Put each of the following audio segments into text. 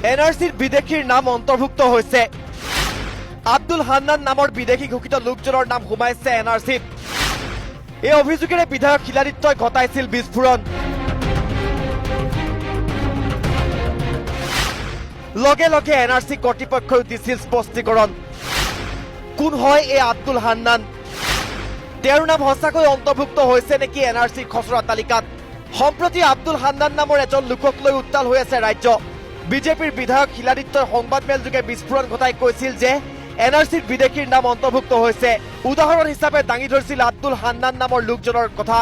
এনআৰসিৰ বিদেশীৰ নাম অন্তৰ্ভুক্ত হৈছে আব্দুল হান্নান নামৰ বিদেশী ঘোষিত লোকজনৰ নাম সোমাইছে এনআৰসিত এই অভিযোগেৰে বিধায়ক খিলাৰিত্বই ঘটাইছিল বিস্ফোৰণ লগে লগে এনআৰসি কৰ্তৃপক্ষই দিছিল স্পষ্টীকৰণ কোন হয় এই আব্দুল হান্নান তেওঁৰ নাম সঁচাকৈ অন্তৰ্ভুক্ত হৈছে নেকি এনআৰসিৰ খচৰা তালিকাত সম্প্ৰতি আব্দুল হান্নান নামৰ এজন লোকক লৈ উত্তাল হৈ আছে ৰাজ্য বিজেপিৰ বিধায়ক খিলাৰিত্বই সংবাদমেল যোগে বিস্ফোৰণ ঘটাই কৈছিল যে এনআৰসিৰ বিদেশীৰ নাম অন্তৰ্ভুক্ত হৈছে উদাহৰণ হিচাপে দাঙি ধৰিছিল আব্দুল হান্নান নামৰ লোকজনৰ কথা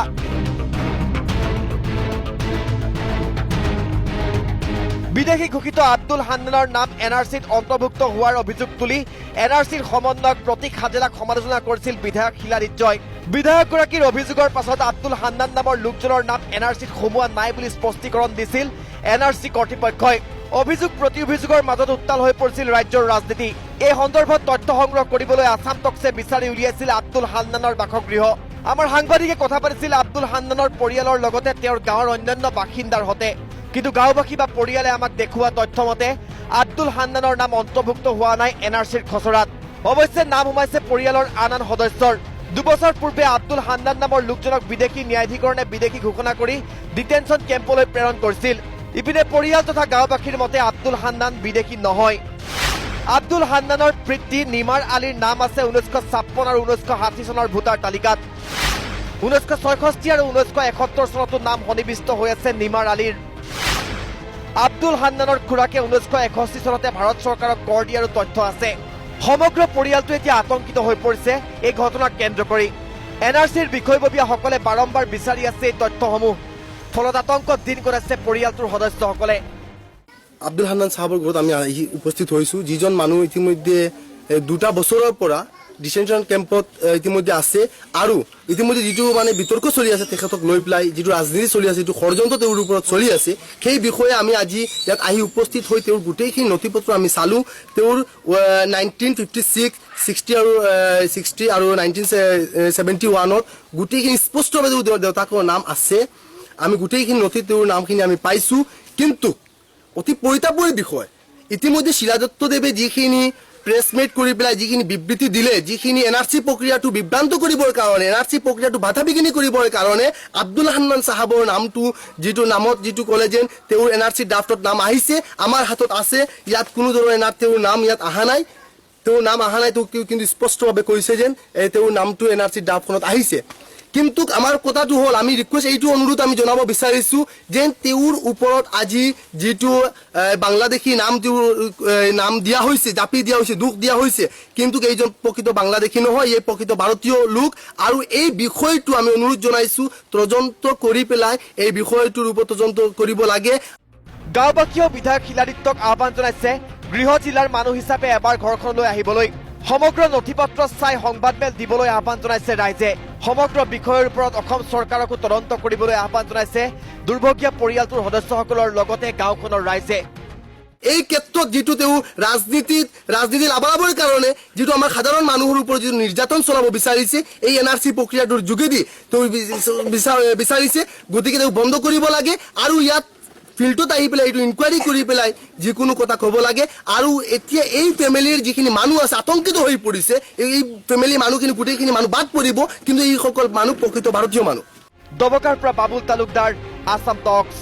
বিদেশী ঘোষিত আব্দুল হান্নানৰ নাম এনআৰসিত অন্তৰ্ভুক্ত হোৱাৰ অভিযোগ তুলি এনআৰসিৰ সমন্বয়ক প্ৰতীক হাজেলাক সমালোচনা কৰিছিল বিধায়ক খিলাৰিত্বই বিধায়কগৰাকীৰ অভিযোগৰ পাছত আব্দুল হান্নান নামৰ লোকজনৰ নাম এনআৰসিত সোমোৱা নাই বুলি স্পষ্টীকৰণ দিছিল এনআৰসি কৰ্তৃপক্ষই অভিযোগ প্ৰতি অভিযোগৰ মাজত উত্তাল হৈ পৰিছিল ৰাজ্যৰ ৰাজনীতি এই সন্দৰ্ভত তথ্য সংগ্ৰহ কৰিবলৈ আসাম টকছে বিচাৰি উলিয়াইছিল আব্দুল হান্নানৰ বাসগৃহ আমাৰ সাংবাদিকে কথা পাতিছিল আব্দুল হান্নানৰ পৰিয়ালৰ লগতে তেওঁৰ গাঁৱৰ অন্যান্য বাসিন্দাৰ হতে কিন্তু গাঁওবাসী বা পৰিয়ালে আমাক দেখুওৱা তথ্য মতে আব্দুল হান্নানৰ নাম অন্তৰ্ভুক্ত হোৱা নাই এনআৰসিৰ খচৰাত অৱশ্যে নাম সোমাইছে পৰিয়ালৰ আন সদস্যৰ দুবছৰ পূৰ্বে আব্দুল হান্নান নামৰ লোকজনক বিদেশী ন্যায়াধিকৰণে বিদেশী ঘোষণা কৰি ডিটেনশ্যন কেম্পলৈ প্ৰেৰণ কৰিছিল ইপিনে পৰিয়াল তথা গাঁওবাসীৰ মতে আব্দুল হান্নান বিদেশী নহয় আব্দুল হান্নানৰ পিতৃ নিমাৰ আলীৰ নাম আছে 1956 আৰু 1960 চনৰ ভোটাৰ তালিকাত 1966 আৰু 1971 চনতো নাম সন্নিবিষ্ট হৈ আছে নিমাৰ আলীৰ আব্দুল হান্নানৰ খুৰাকে 1961 চনতে ভাৰত চৰকাৰক কৰ দিয়াৰ তথ্য আছে সমগ্ৰ পৰিয়ালটো এতিয়া আতংকিত হৈ পৰিছে এই ঘটনাক কেন্দ্ৰ কৰি এনআৰসিৰ বিষয়ববীয়াসকলে বাৰম্বাৰ বিচাৰি আছে এই তথ্যসমূহ ফলত আতংকত দিন কৰাইছে পৰিয়ালটোৰ সদস্যসকলে আব্দুল হান্নান সাহেবৰ ঘৰত আমি উপস্থিত হৈছোঁ যিজন মানুহ ইতিমধ্যে 2টা বছৰৰ পৰা ডিটেনশ্যন কেম্পত ইতিমধ্যে আছে আৰু ইতিমধ্যে যিটো মানে বিতৰ্ক চলি আছে তেখেতক লৈ পেলাই যিটো ৰাজনীতি চলি আছে যিটো ষড়যন্ত্ৰ তেওঁৰ ওপৰত চলি আছে সেই বিষয়ে আমি আজি ইয়াত আহি উপস্থিত হৈ তেওঁৰ গোটেইখিনি নথিপত্ৰ আমি চালোঁ তেওঁৰ 1956 60 আৰু 1971ত গোটেইখিনি স্পষ্টভাৱে তেওঁৰ দেউতাকৰ নাম আছে আমি গোটেইখিনি নথিত তেওঁৰ নামখিনি আমি পাইছোঁ কিন্তু অতি পৰিতাপৰ বিষয় ইতিমধ্যে শিলাদত্তদেৱে যিখিনি প্ৰেছমেট কৰি পেলাই যিখিনি বিবৃতি দিলে যিখিনি এনআৰসি প্ৰক্ৰিয়াটো বিভ্ৰান্ত কৰিবৰ কাৰণে এনআৰসি প্ৰক্ৰিয়াটো বাধা বিঘিনি কৰিবৰ কাৰণে আব্দুল হান্নান সাহেবৰ নামটো যিটো নামত যিটো ক'লে যেন তেওঁৰ এনআৰসি ড্ৰাফটত নাম আহিছে আমাৰ হাতত আছে ইয়াত কোনো ধৰণৰ তেওঁৰ নাম ইয়াত অহা নাই তেওঁৰ নাম অহা নাই কিন্তু স্পষ্টভাৱে কৈছে যেন তেওঁৰ নামটো এনআৰসি ড্ৰাফটখনত আহিছে কিন্তু আমাৰ কথাটো হ'ল আমি ৰিকুৱেষ্ট এইটো অনুৰোধ আমি জনাব বিচাৰিছোঁ যে তেওঁৰ ওপৰত আজি যিটো বাংলাদেশী নাম তেওঁৰ নাম দিয়া হৈছে জাপি দিয়া হৈছে দুখ দিয়া হৈছে কিন্তু এইজন প্ৰকৃত বাংলাদেশী নহয় এই প্ৰকৃত ভাৰতীয় লোক আৰু এই বিষয়টো আমি অনুৰোধ জনাইছোঁ তদন্ত কৰি পেলাই এই বিষয়টোৰ ওপৰত তদন্ত কৰিব লাগে গাঁওবাসীয়ে বিধায়ক খিলাৰিত্বক আহ্বান জনাইছে গৃহ জিলাৰ মানুহ হিচাপে এবাৰ ঘৰখনলৈ আহিবলৈ সমগ্ৰ নথিপত্ৰ চাই সংবাদমেল দিবলৈ আহ্বান জনাইছে ৰাইজে সমগ্ৰ বিষয়ৰ ওপৰত অসম চৰকাৰকো তদন্ত কৰিবলৈ আহ্বান জনাইছে দুৰ্ভগীয়া পৰিয়ালটোৰ সদস্যসকলৰ লগতে গাঁওখনৰ ৰাইজে এই ক্ষেত্ৰত যিটো তেওঁ ৰাজনীতি লাভালাভৰ কাৰণে যিটো আমাৰ সাধাৰণ মানুহৰ ওপৰত যিটো নিৰ্যাতন চলাব বিচাৰিছে এই এনআৰসি প্ৰক্ৰিয়াটোৰ যোগেদি তেওঁ বিচাৰিছে গতিকে তেওঁ বন্ধ কৰিব লাগে আৰু ইয়াত ফিল্ডত আহি পেলাই এইটো ইনকুৱাৰী কৰি পেলাই যিকোনো কথা ক'ব লাগে আৰু এতিয়া এই ফেমিলিৰ যিখিনি মানুহ আছে আতংকিত হৈ পৰিছে এই ফেমিলিৰ মানুহখিনি গোটেইখিনি মানুহ বাদ পৰিব কিন্তু এইসকল মানুহ প্ৰকৃত ভাৰতীয় মানুহ দবকাৰ পৰা বাবুল তালুকদাৰ আসাম টকছ।